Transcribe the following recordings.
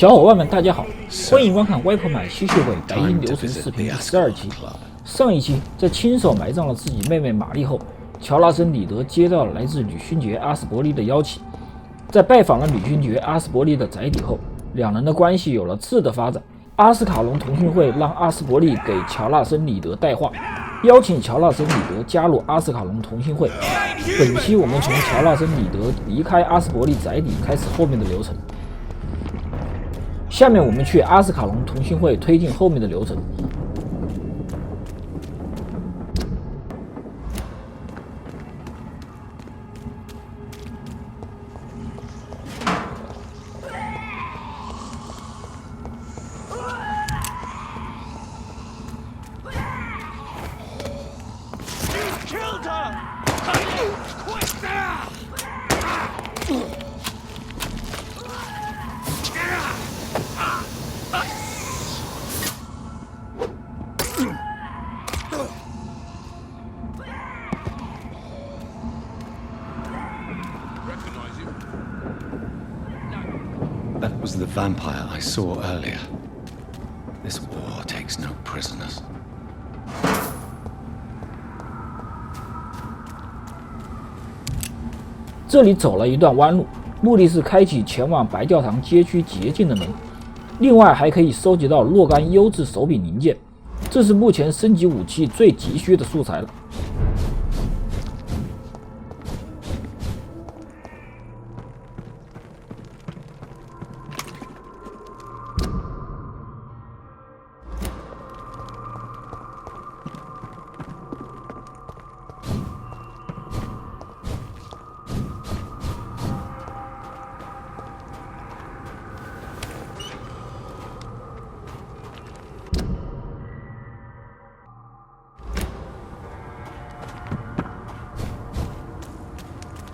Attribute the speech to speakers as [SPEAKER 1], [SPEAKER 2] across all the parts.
[SPEAKER 1] 小伙伴们，大家好，欢迎观看歪婆买吸血鬼白金流程视频第12期。上一期在亲手埋葬了自己妹妹玛丽后，乔纳森·里德接到了来自女勋爵阿斯伯利的邀请。在拜访了女勋爵阿斯伯利的宅邸后，两人的关系有了质的发展。阿斯卡隆同心会让阿斯伯利给乔纳森·里德带话，邀请乔纳森·里德加入阿斯卡隆同心会。本期我们从乔纳森·里德离开阿斯伯利宅邸开始后面的流程。下面我们去阿斯卡隆同心会推进后面的流程。
[SPEAKER 2] That was the vampire I saw earlier. This war takes no prisoners.
[SPEAKER 1] 这里走了一段弯路，目的是开启前往白教堂街区捷径的门。另外还可以收集到若干优质手柄零件，这是目前升级武器最急需的素材了。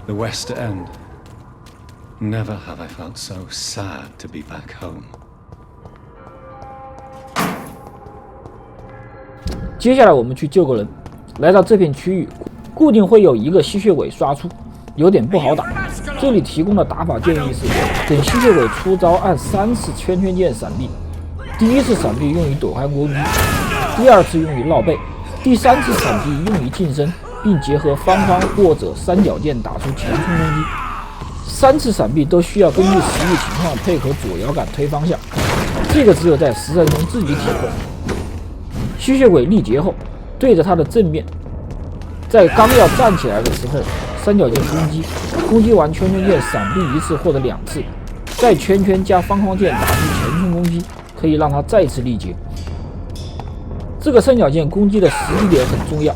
[SPEAKER 2] The West End. Never have I felt so sad to be back home.
[SPEAKER 1] 接下来我们去救个人。来到这片区域，固定会有一个吸血鬼刷出，有点不好打。这里提供的打法建议是：等吸血鬼出招，按3次圈圈键闪避。第一次闪避用于躲开攻击，第二次用于绕背，第三次闪避用于近身，并结合方方或者三角键打出前冲攻击。3次闪避都需要根据实际情况配合左摇杆推方向，这个只有在实战中自己体会。吸血鬼力竭后，对着他的正面，在刚要站起来的时候，三角键攻击，攻击完圈圈键闪避1次或者2次，再圈圈加方框键打出前冲攻击，可以让他再次力竭。这个三角键攻击的时机点很重要。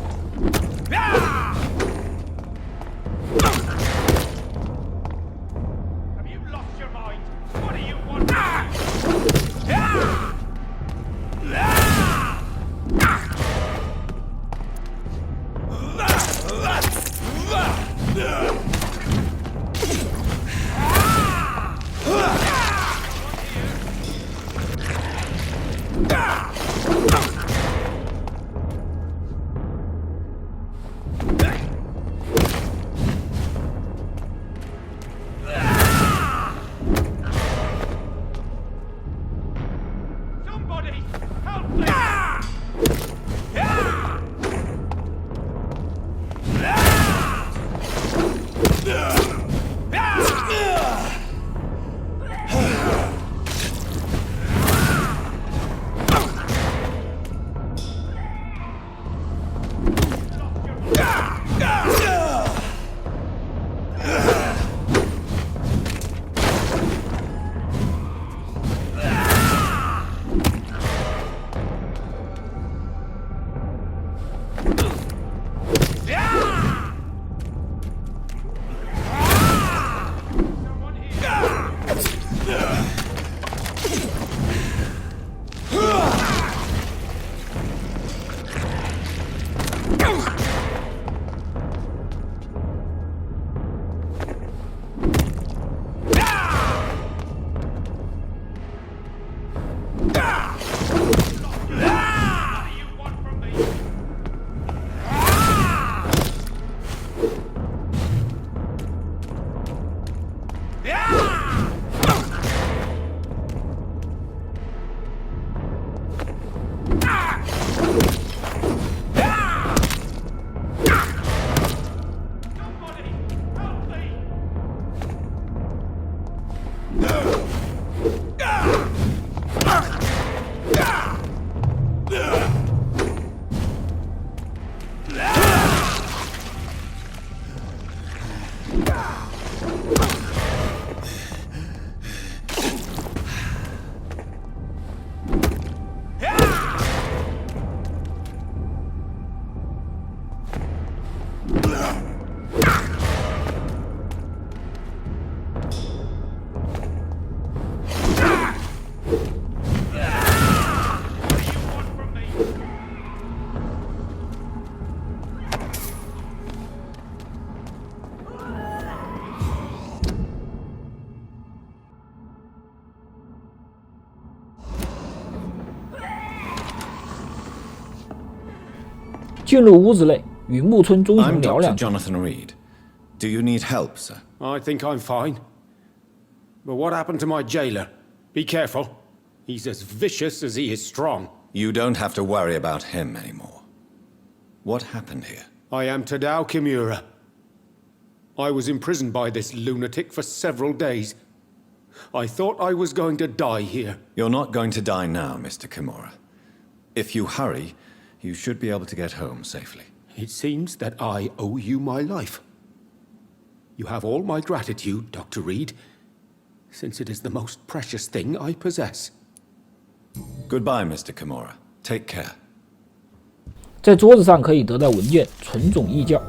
[SPEAKER 1] 进入屋子内，与木村忠雄
[SPEAKER 2] I'm
[SPEAKER 1] 聊
[SPEAKER 2] Dr.
[SPEAKER 1] 两句。
[SPEAKER 2] Jonathan Reed. Do you need help, sir?
[SPEAKER 3] I think I'm fine. But what happened to my jailer? Be careful. He's as vicious as he is strong.
[SPEAKER 2] You don't have to worry about him anymore. What happened here?
[SPEAKER 3] I am Tadao Kimura. I was imprisoned by this lunatic for several days. I thought I was going to die here.
[SPEAKER 2] You're not going to die now, Mr. Kimura. If you hurry, you should be able to get home safely.
[SPEAKER 3] It seems that I owe you my life. You have all my gratitude, Dr. Reed, since it is the most precious thing I possess.
[SPEAKER 2] Goodbye, Mr. Kimura. Take care.
[SPEAKER 1] 在桌子上可以得到文件，纯种异教。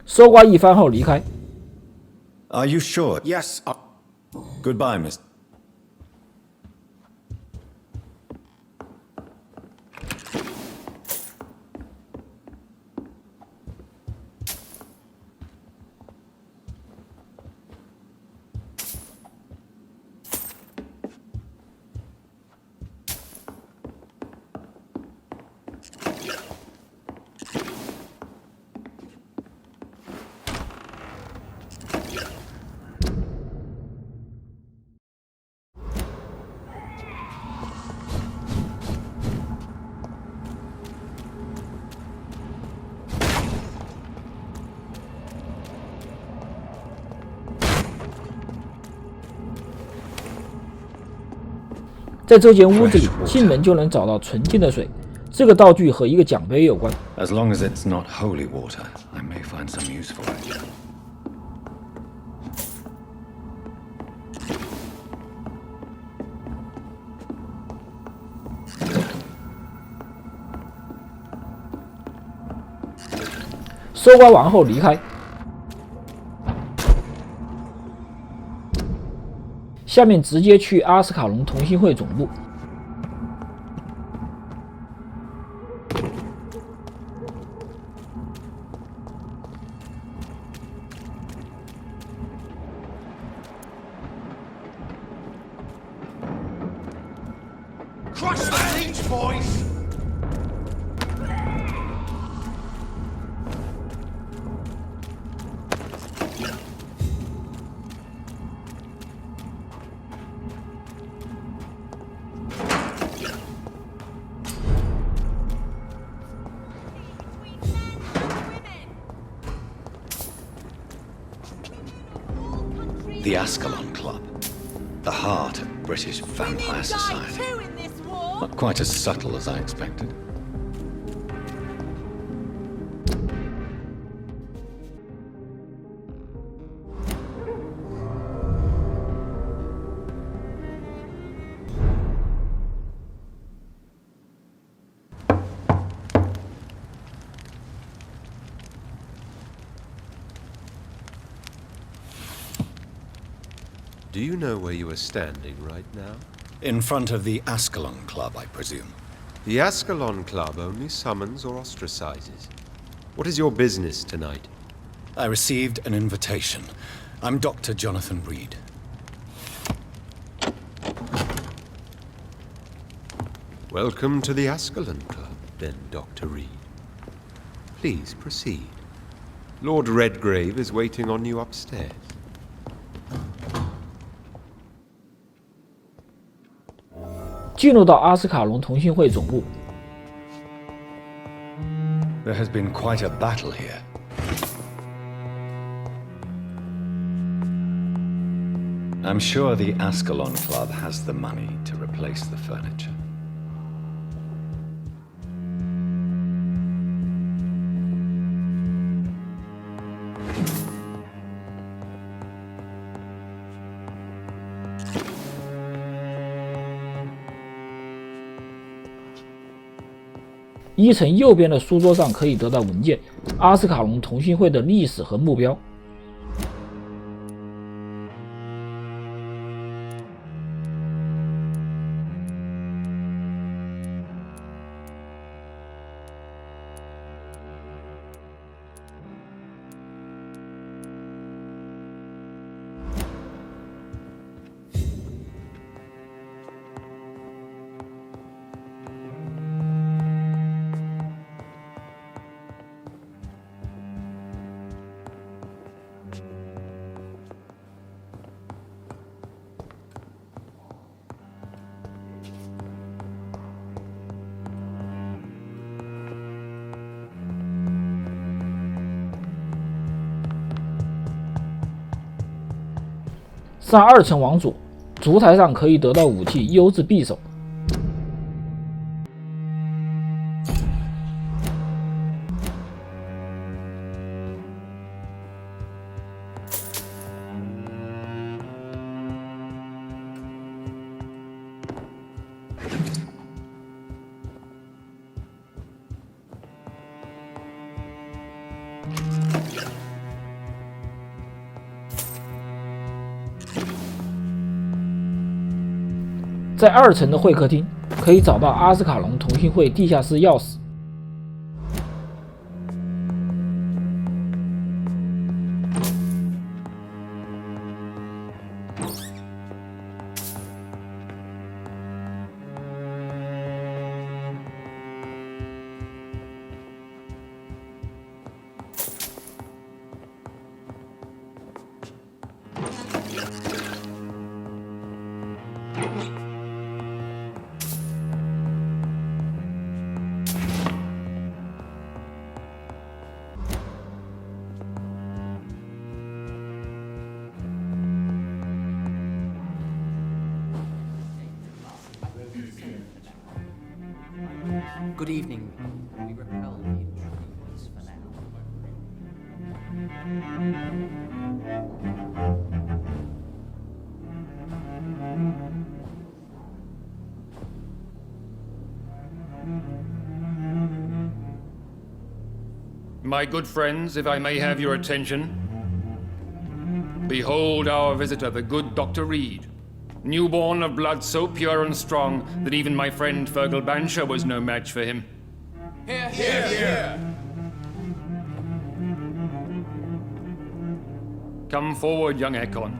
[SPEAKER 1] 搜刮一番后离开。
[SPEAKER 2] Are you sure?
[SPEAKER 3] Yes,
[SPEAKER 2] Goodbye, Mr.
[SPEAKER 1] "在这间屋子里，进门就能找到纯净的水。这个道具和一个奖杯有关。
[SPEAKER 2] As long as it's not holy water, I may find some use for it. 搜刮完后离开。下面直接去阿斯卡隆同心会总部。
[SPEAKER 3] Crush the leech, boys!
[SPEAKER 2] The Ascalon Club. The heart of British vampire society. Not quite as subtle as I expected.
[SPEAKER 4] Do you know where you are standing right now?
[SPEAKER 2] In front of the Ascalon Club, I presume.
[SPEAKER 4] The Ascalon Club only summons or ostracizes. What is your business tonight?
[SPEAKER 2] I received an invitation. I'm Dr. Jonathan Reed.
[SPEAKER 4] Welcome to the Ascalon Club, then, Dr. Reed. Please proceed. Lord Redgrave is waiting on you upstairs.
[SPEAKER 1] 进入到阿斯卡隆同心会总部。
[SPEAKER 2] There has been quite a battle here. I'm sure the Ascalon Club has the money to replace the furniture.1
[SPEAKER 1] 层右边的书桌上可以得到文件，阿斯卡隆同心会的历史和目标。上2层往左，烛台上可以得到武器优质匕首。在2层的会客厅，可以找到阿斯卡隆同心会地下室钥匙。
[SPEAKER 5] Good evening. We repel the intruders for now.
[SPEAKER 6] My good friends, if I may have your attention. Behold our visitor, the good Dr. Reed. Newborn of blood so pure and strong that even my friend Fergal Bansher was no match for him.
[SPEAKER 5] Here, here, here!
[SPEAKER 6] Come forward, young Ekon,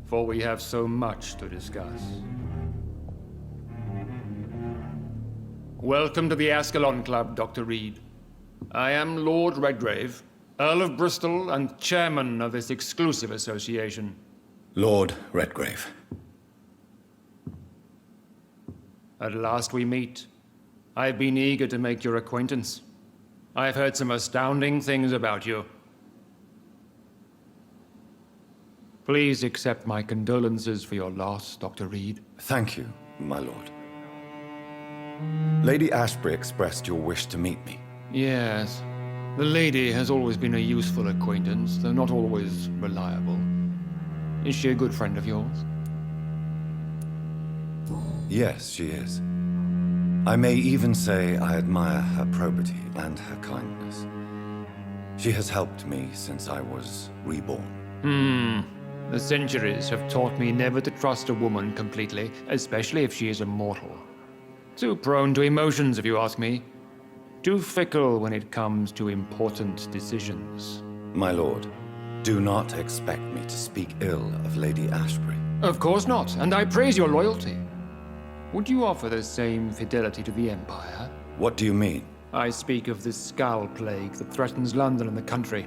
[SPEAKER 6] for we have so much to discuss. Welcome to the Ascalon Club, Dr. Reed. I am Lord Redgrave, Earl of Bristol and chairman of this exclusive association.
[SPEAKER 2] Lord Redgrave.
[SPEAKER 6] At last we meet. I've been eager to make your acquaintance. I've heard some astounding things about you. Please accept my condolences for your loss, Dr. Reed.
[SPEAKER 2] Thank you, my lord. Lady Ashbury expressed your wish to meet me.
[SPEAKER 6] Yes. The lady has always been a useful acquaintance, though not always reliable. Is she a good friend of yours?
[SPEAKER 2] Yes, she is. I may even say I admire her probity and her kindness. She has helped me since I was reborn.
[SPEAKER 6] The centuries have taught me never to trust a woman completely, especially if she is a mortal. Too prone to emotions, if you ask me. Too fickle when it comes to important decisions.
[SPEAKER 2] My lord, do not expect me to speak ill of Lady Ashbury.
[SPEAKER 6] Of course not, and I praise your loyalty. Would you offer the same fidelity to the Empire?
[SPEAKER 2] What do you mean?
[SPEAKER 6] I speak of the Skull Plague that threatens London and the country.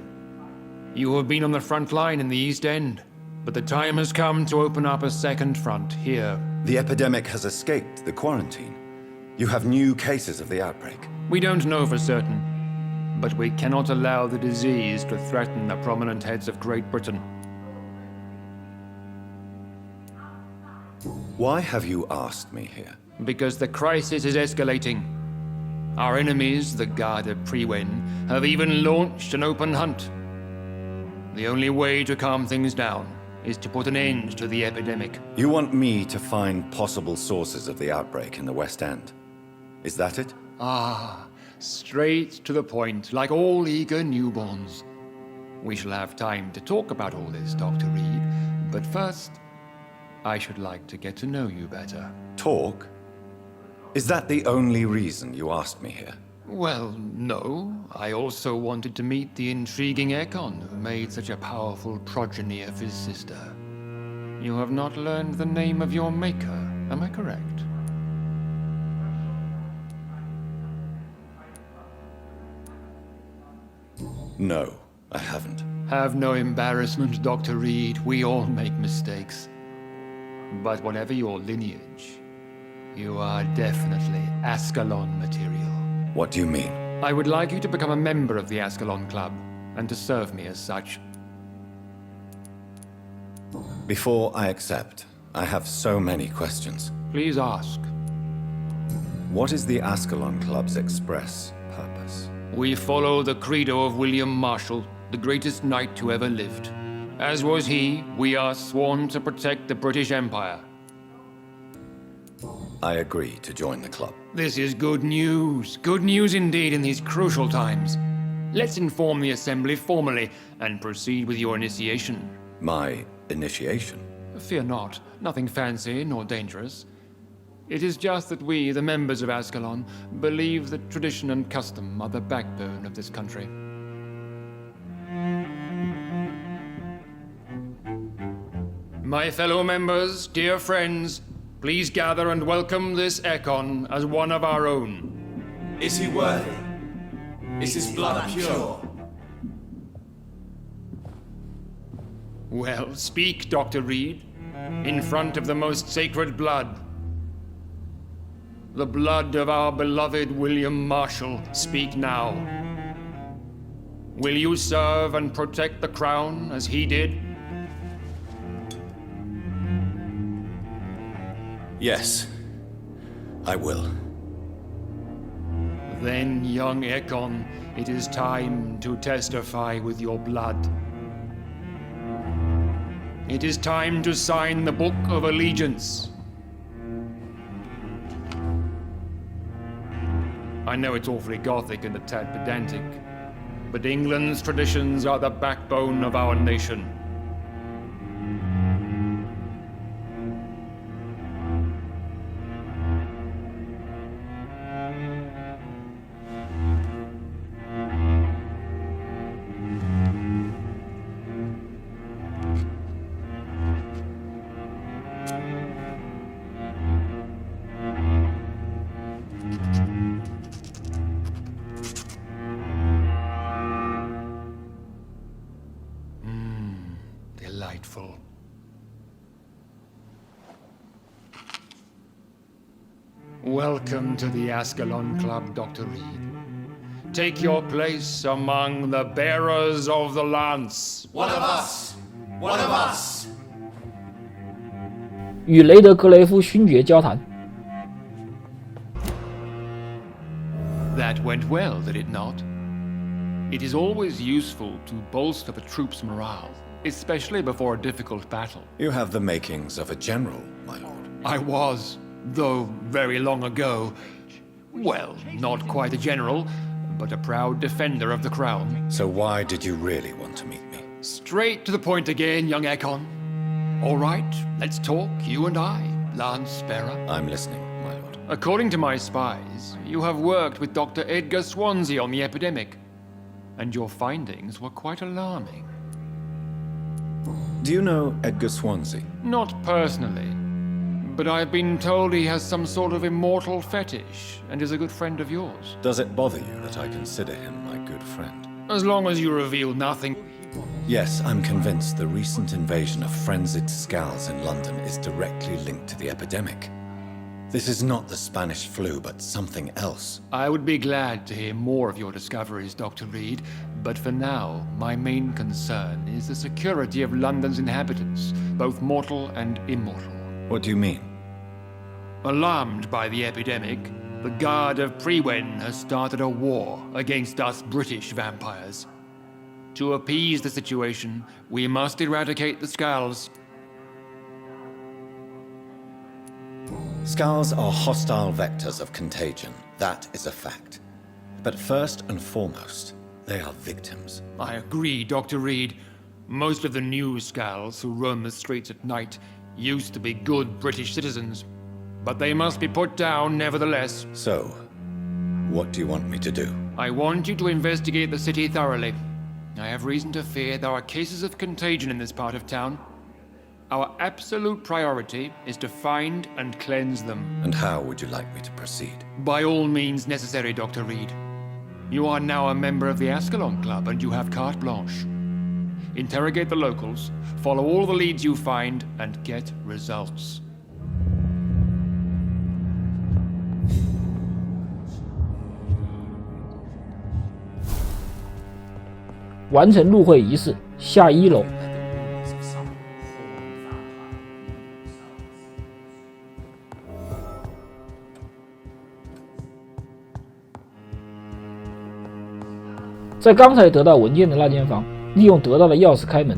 [SPEAKER 6] You have been on the front line in the East End. But the time has come to open up a second front here.
[SPEAKER 2] The epidemic has escaped the quarantine. You have new cases of the outbreak.
[SPEAKER 6] We don't know for certain, but we cannot allow the disease to threaten the prominent heads of Great Britain.
[SPEAKER 2] Why have you asked me here?
[SPEAKER 6] Because the crisis is escalating. Our enemies, the Garda Priwen, have even launched an open hunt. The only way to calm things down is to put an end to the epidemic.
[SPEAKER 2] You want me to find possible sources of the outbreak in the West End? Is that it?
[SPEAKER 6] Ah, straight to the point, like all eager newborns. We shall have time to talk about all this, Dr. Reed, but first, I should like to get to know you better.
[SPEAKER 2] Talk? Is that the only reason you asked me here?
[SPEAKER 6] Well, no. I also wanted to meet the intriguing Ekon who made such a powerful progeny of his sister. You have not learned the name of your maker, am I correct?
[SPEAKER 2] No, I haven't.
[SPEAKER 6] Have no embarrassment, Dr. Reed. We all make mistakes. But whatever your lineage, you are definitely Ascalon material.
[SPEAKER 2] What do you mean?
[SPEAKER 6] I would like you to become a member of the Ascalon Club, and to serve me as such.
[SPEAKER 2] Before I accept, I have so many questions.
[SPEAKER 6] Please ask.
[SPEAKER 2] What is the Ascalon Club's express purpose?
[SPEAKER 6] We follow the credo of William Marshall, the greatest knight who ever lived. As was he, we are sworn to protect the British Empire.
[SPEAKER 2] I agree to join the club.
[SPEAKER 6] This is good news. Good news indeed in these crucial times. Let's inform the Assembly formally and proceed with your initiation.
[SPEAKER 2] My initiation?
[SPEAKER 6] Fear not. Nothing fancy nor dangerous. It is just that we, the members of Ascalon, believe that tradition and custom are the backbone of this country. My fellow members, dear friends, please gather and welcome this Ekon as one of our own.
[SPEAKER 7] Is he worthy? Is his blood pure?
[SPEAKER 6] Well, speak, Dr. Reed, in front of the most sacred blood. The blood of our beloved William Marshall, speak now. Will you serve and protect the crown as he did?
[SPEAKER 2] Yes, I will.
[SPEAKER 6] Then, young Ekon, it is time to testify with your blood. It is time to sign the Book of Allegiance. I know it's awfully gothic and a tad pedantic, but England's traditions are the backbone of our nation. Delightful. Welcome to the Ascalon Club, Dr. Reed. Take your place among the bearers of the lance.
[SPEAKER 7] One of us! One of us!
[SPEAKER 1] 与雷德格雷夫勋爵交谈。
[SPEAKER 6] That went well, did it not? It is always useful to bolster the troops' morale, especially before a difficult battle.
[SPEAKER 2] You have the makings of a general, my lord.
[SPEAKER 6] I was, though very long ago, well, not quite a general, but a proud defender of the crown.
[SPEAKER 2] So why did you really want to meet me?
[SPEAKER 6] Straight to the point again, young Ekon. All right, let's talk, you and I, Lance Sparrow.
[SPEAKER 2] I'm listening, my lord.
[SPEAKER 6] According to my spies, you have worked with Dr. Edgar Swansea on the epidemic, and your findings were quite alarming.
[SPEAKER 2] Do you know Edgar Swansea?
[SPEAKER 6] Not personally, but I've been told he has some sort of immortal fetish and is a good friend of yours.
[SPEAKER 2] Does it bother you that I consider him my good friend?
[SPEAKER 6] As long as you reveal nothing.
[SPEAKER 2] Yes, I'm convinced the recent invasion of frenzied Scowls in London is directly linked to the epidemic. This is not the Spanish flu, but something else.
[SPEAKER 6] I would be glad to hear more of your discoveries, Dr. Reed, but for now, my main concern is the security of London's inhabitants, both mortal and immortal.
[SPEAKER 2] What do you mean?
[SPEAKER 6] Alarmed by the epidemic, the Guard of Prewen has started a war against us British vampires. To appease the situation, we must eradicate the Scowls.
[SPEAKER 2] Scowls are hostile vectors of contagion, that is a fact. But first and foremost, they are victims.
[SPEAKER 6] I agree, Dr. Reed. Most of the new Scowls who roam the streets at night used to be good British citizens, but they must be put down nevertheless.
[SPEAKER 2] So, what do you want me to do?
[SPEAKER 6] I want you to investigate the city thoroughly. I have reason to fear there are cases of contagion in this part of town. Our absolute priority is to find and cleanse them.
[SPEAKER 2] And how would you like me to proceed?
[SPEAKER 6] By all means necessary, Dr. Reed. You are now a member of the Ascalon Club and you have carte blanche. Interrogate the locals, follow all the leads you find, and get results.
[SPEAKER 1] 完成入会仪式，下1楼。在刚才得到文件的那间房，利用得到的钥匙开门。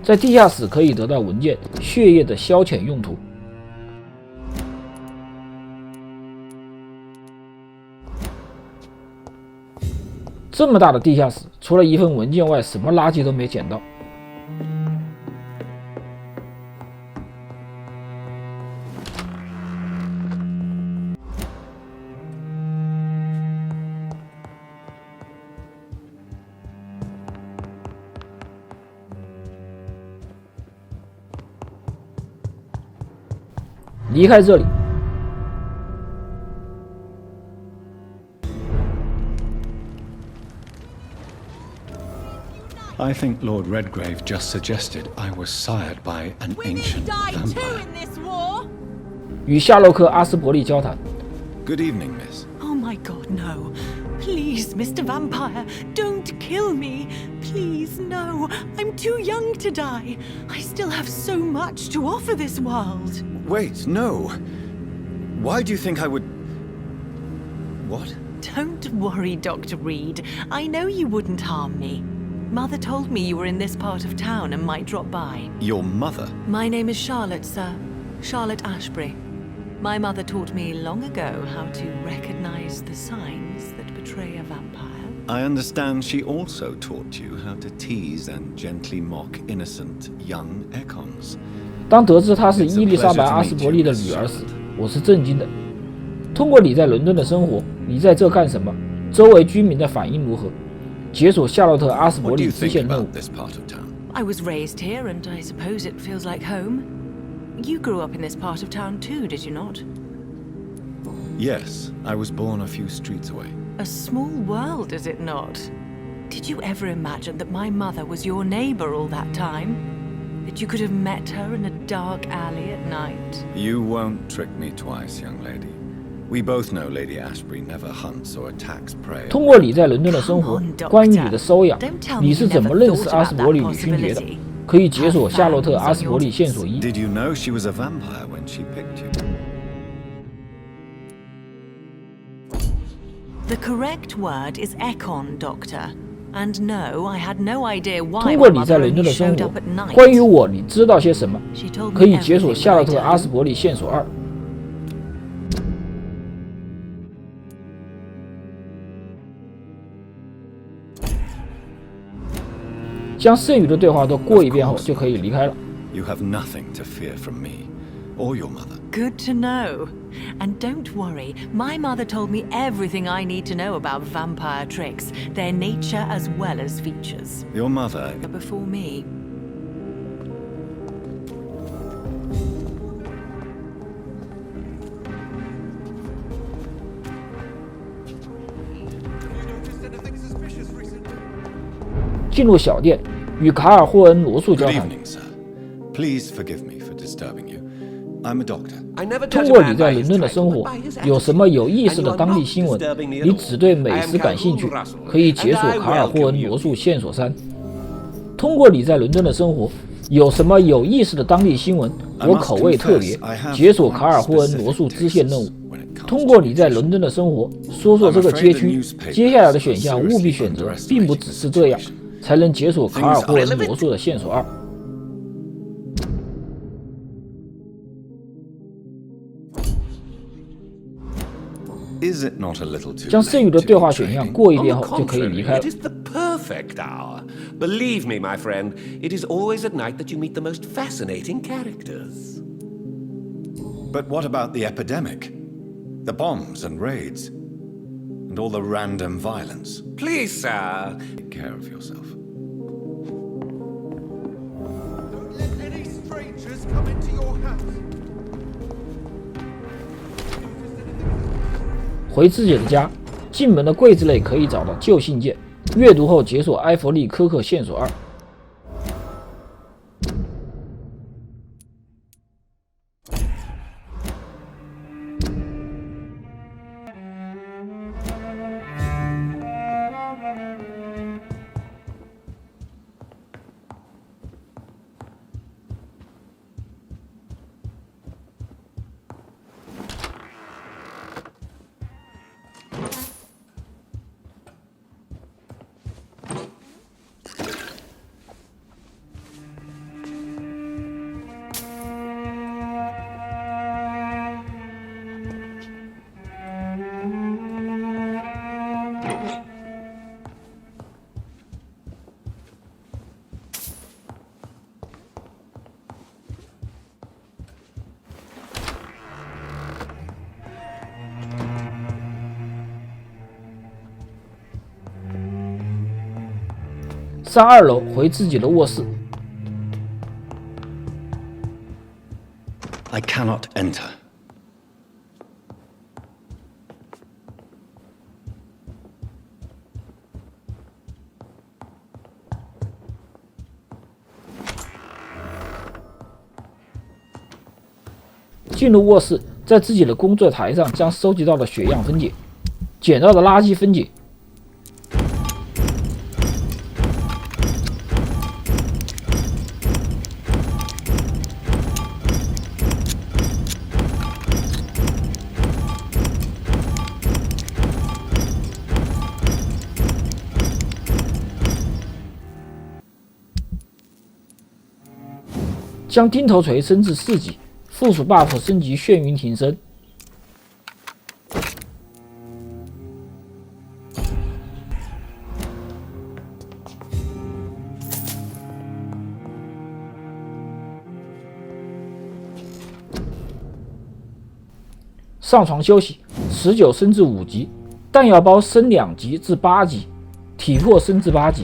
[SPEAKER 1] 在地下室可以得到文件《血液的消遣用途》。这么大的地下室，除了一份文件外，什么垃圾都没捡到。离开这里。
[SPEAKER 2] I think Lord Redgrave just suggested I was sired by an ancient vampire.
[SPEAKER 1] 与夏洛克·阿斯伯利交谈。
[SPEAKER 2] Good evening, miss.
[SPEAKER 8] Oh my God, no. Please, Mr. Vampire, don't kill me. Please, no. I'm too young to die. I still have so much to offer this world.
[SPEAKER 2] Wait, no. Why do you think I would... What?
[SPEAKER 8] Don't worry, Dr. Reed. I know you wouldn't harm me. Mother told me you were in this part of town and might drop by.
[SPEAKER 2] Your mother?
[SPEAKER 8] My name is Charlotte, sir. Charlotte Ashbury. My mother taught me long ago how to recognize the signs that betray a vampire.
[SPEAKER 2] I understand she also taught you how to tease and gently mock innocent young econs.
[SPEAKER 1] 当得知她是伊丽莎白·阿斯伯利的女儿时，我是震惊的。通过你在伦敦的生活，你在这干什么？周围居民的反应如何？解锁夏洛特·阿斯伯利支线任务。
[SPEAKER 8] I was raised here, and I suppose it feels like home. You grew up in this part of town too, did you not?
[SPEAKER 2] Yes, I was born a few streets away.
[SPEAKER 8] A small world, is it not? Did you ever imagine that my mother was your neighbor all that time? That you could have met her in a dark alley at night?
[SPEAKER 2] You won't trick me twice, young lady. We both know Lady Ashbury never hunts or attacks prey.
[SPEAKER 1] 通过你在伦敦的生活，关于你的收养，你是怎么认识阿斯伯利旅勋爵的？可以解锁夏洛特·阿斯伯利线索1。
[SPEAKER 2] Did you know she was a vampire when she picked you?
[SPEAKER 8] The correct word is econ, Doctor. And no, I had no idea why
[SPEAKER 1] 通过
[SPEAKER 8] my
[SPEAKER 1] 你在
[SPEAKER 8] mother
[SPEAKER 1] 伦敦
[SPEAKER 8] only
[SPEAKER 1] 的生
[SPEAKER 8] showed
[SPEAKER 1] 活
[SPEAKER 8] up at，night.
[SPEAKER 1] 关于我你知道些什么？
[SPEAKER 8] She told
[SPEAKER 1] 可
[SPEAKER 8] me
[SPEAKER 1] 以解锁
[SPEAKER 8] everything
[SPEAKER 1] 夏洛特
[SPEAKER 8] I
[SPEAKER 1] ·阿斯
[SPEAKER 8] did.
[SPEAKER 1] 伯利线索2。将剩余的对话都过一遍后，就可以离开了。
[SPEAKER 2] You have nothing to fear from me. or your mother.
[SPEAKER 8] Good to know. And don't worry, my mother told me everything I need to know about vampire tricks, their nature as well as features.
[SPEAKER 2] Your mother.
[SPEAKER 8] Before me.
[SPEAKER 1] 进入小店，与卡尔霍恩罗素交
[SPEAKER 2] Good
[SPEAKER 1] 谈。
[SPEAKER 2] evening, sir. Please forgive me for disturbing you. I'm a doctor.
[SPEAKER 1] 通过你在伦敦的生活，有什么有意思的当地新闻？你只对美食感兴趣，可以解锁卡尔霍恩罗素线索3。通过你在伦敦的生活，有什么有意思的当地新闻？我口味特别，解锁卡尔霍恩罗素支线任务。通过你在伦敦的生活，说说这个街区。接下来的选项务必选择，并不只是这样，才能解锁卡尔霍恩罗素的线索2。
[SPEAKER 2] Is it not a little too
[SPEAKER 1] 将剩余的
[SPEAKER 2] late
[SPEAKER 1] 对
[SPEAKER 2] to
[SPEAKER 1] 话
[SPEAKER 2] be
[SPEAKER 1] 选项
[SPEAKER 2] trading?
[SPEAKER 1] 过一
[SPEAKER 9] On
[SPEAKER 1] 遍
[SPEAKER 9] the
[SPEAKER 1] 后就可以
[SPEAKER 9] contrary,
[SPEAKER 1] 离开了
[SPEAKER 9] it。is the perfect hour. Believe me, my friend, it is always at night that you meet the most fascinating characters.
[SPEAKER 2] But what about the epidemic? The bombs and raids? And all the random violence?
[SPEAKER 9] Please, sir.
[SPEAKER 2] Take care of yourself.
[SPEAKER 7] Don't let any strangers come into your house.
[SPEAKER 1] 回自己的家，进门的柜子内可以找到旧信件，阅读后解锁埃弗利·科克线索2。上2楼回自己的卧室。
[SPEAKER 2] I cannot enter.
[SPEAKER 1] 进入卧室，在自己的工作台上将收集到的血样分解，捡到的垃圾分解。 将钉头锤升至4级，附属 buff 升级眩晕挺身。上床休息，19升至5级，弹药包升2级至8级，体魄升至8级。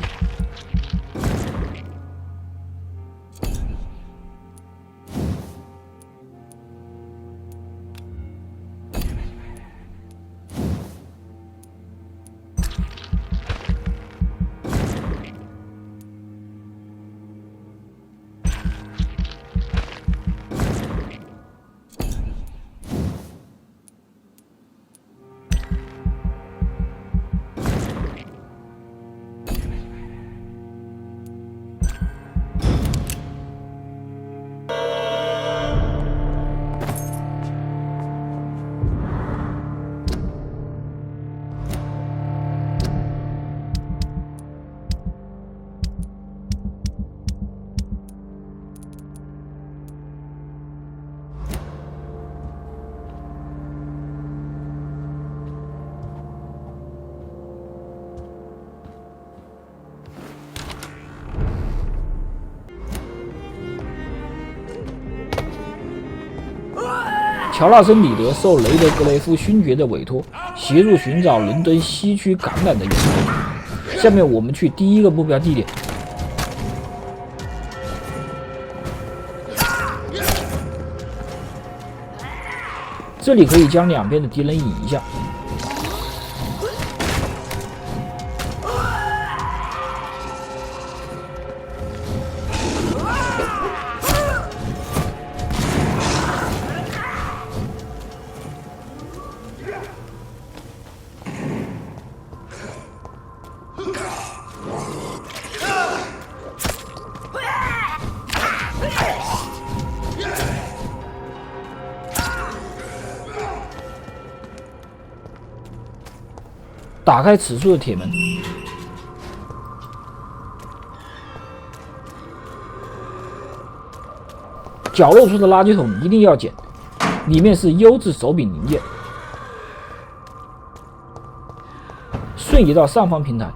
[SPEAKER 1] 乔纳森·里德受雷德格雷夫勋爵的委托，协助寻找伦敦西区橄榄的源头。下面我们去第一个目标地点。这里可以将两边的敌人引一下。打开此处的铁门，角落处的垃圾桶一定要捡，里面是优质手柄零件。瞬移到上方平台，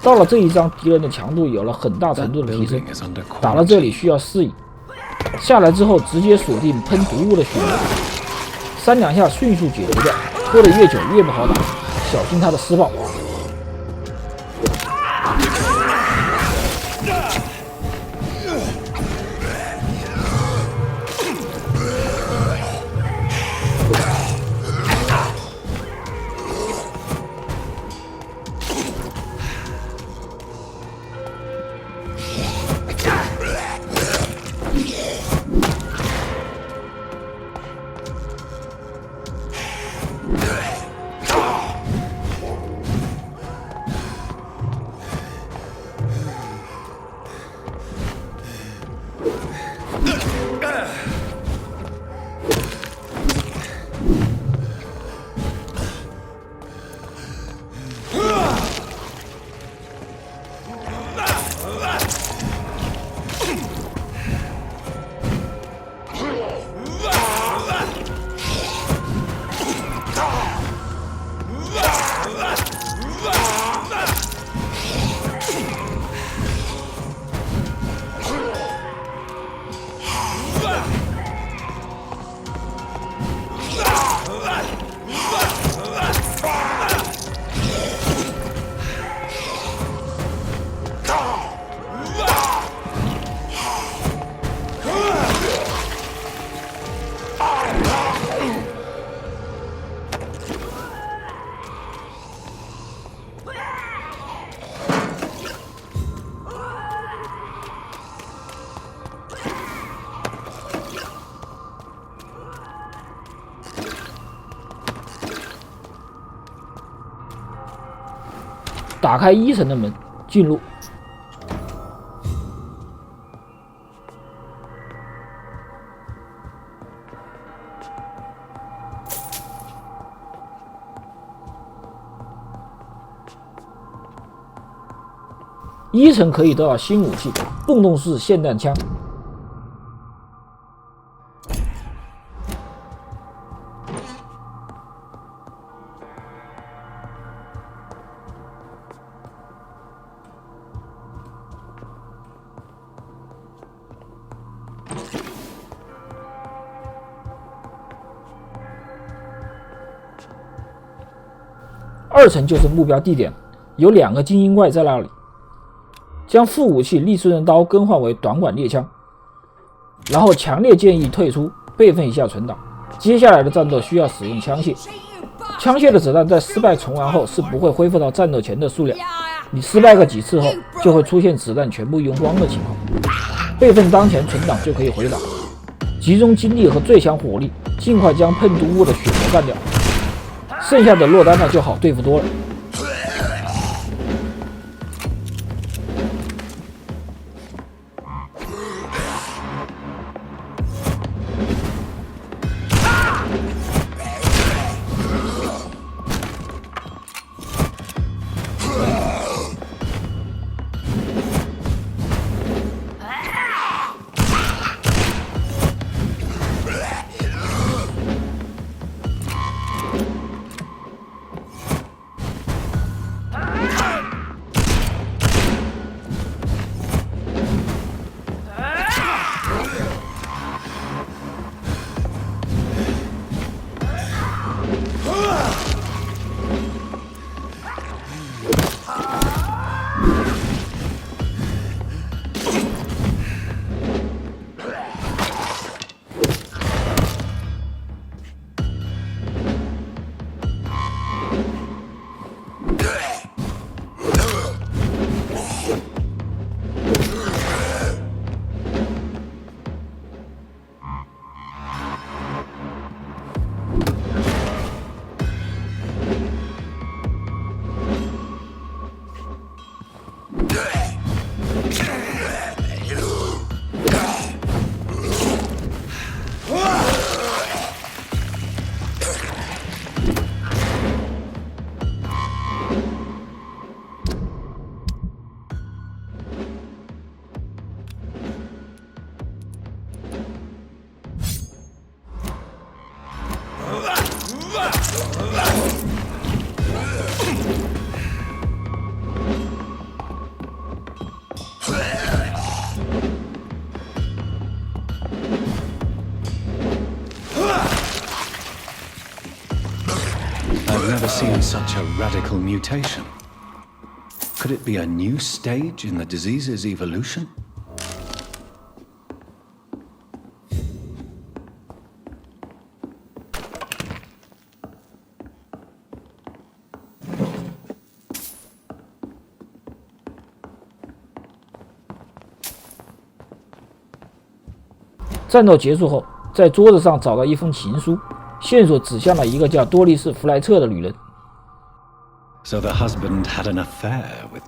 [SPEAKER 1] 到了这一章，敌人的强度有了很大程度的提升，打到这里需要适应。下来之后直接锁定喷毒物的血流，3两下迅速解决掉，拖得越久越不好打，小心它的施暴。打开1层的门，进入。1层可以得到新武器——蹦动式霰弹枪。2层就是目标地点，有2个精英怪在那里。将副武器利顺刃刀更换为短管猎枪，然后强烈建议退出，备份一下存档。接下来的战斗需要使用枪械，枪械的子弹在失败重玩后是不会恢复到战斗前的数量，你失败个几次后就会出现子弹全部用光的情况。备份当前存档就可以回打，集中精力和最强火力，尽快将喷毒物的血魔干掉，剩下的落单呢就好对付多了。
[SPEAKER 2] Such a radical mutation. Could it be a new stage in the disease's evolution?
[SPEAKER 1] 战斗结束后，在桌子上找到一封情书，线索指向了一个叫多丽丝·弗莱特的女人。
[SPEAKER 2] So the husband had an affair with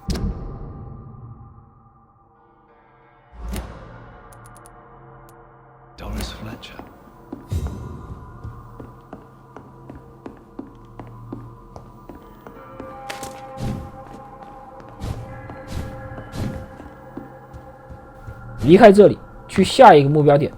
[SPEAKER 2] Doris Fletcher. 离开这里，去下一个目标点。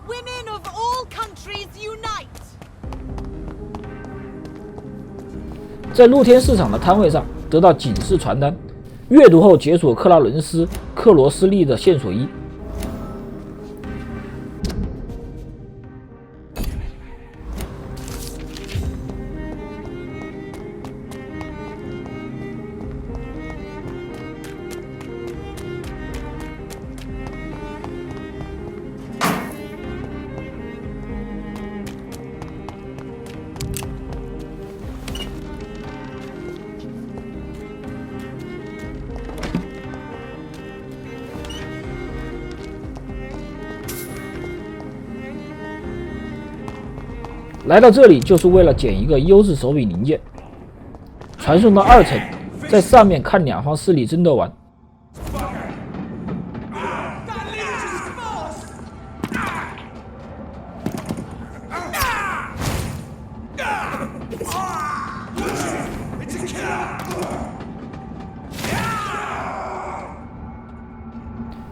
[SPEAKER 8] Women of all countries unite!
[SPEAKER 1] 在露天市场的摊位上得到警示传单，阅读后解锁克拉伦斯·克罗斯利的线索1。来到这里就是为了捡一个优质手柄零件，传送到2层，在上面看两方势力争斗完。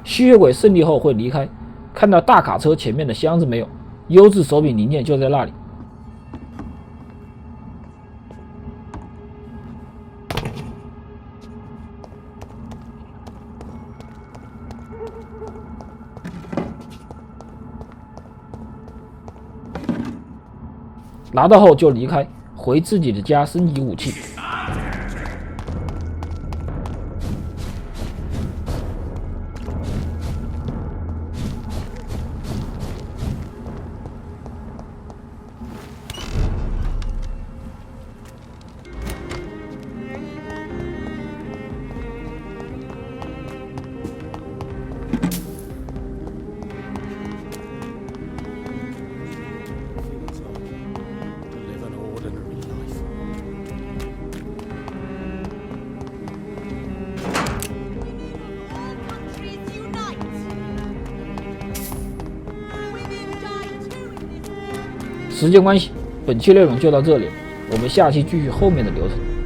[SPEAKER 1] 吸血鬼胜利后会离开，看到大卡车前面的箱子没有，优质手柄零件就在那里。拿到后就离开，回自己的家升级武器。时间关系，本期内容就到这里了，我们下期继续后面的流程。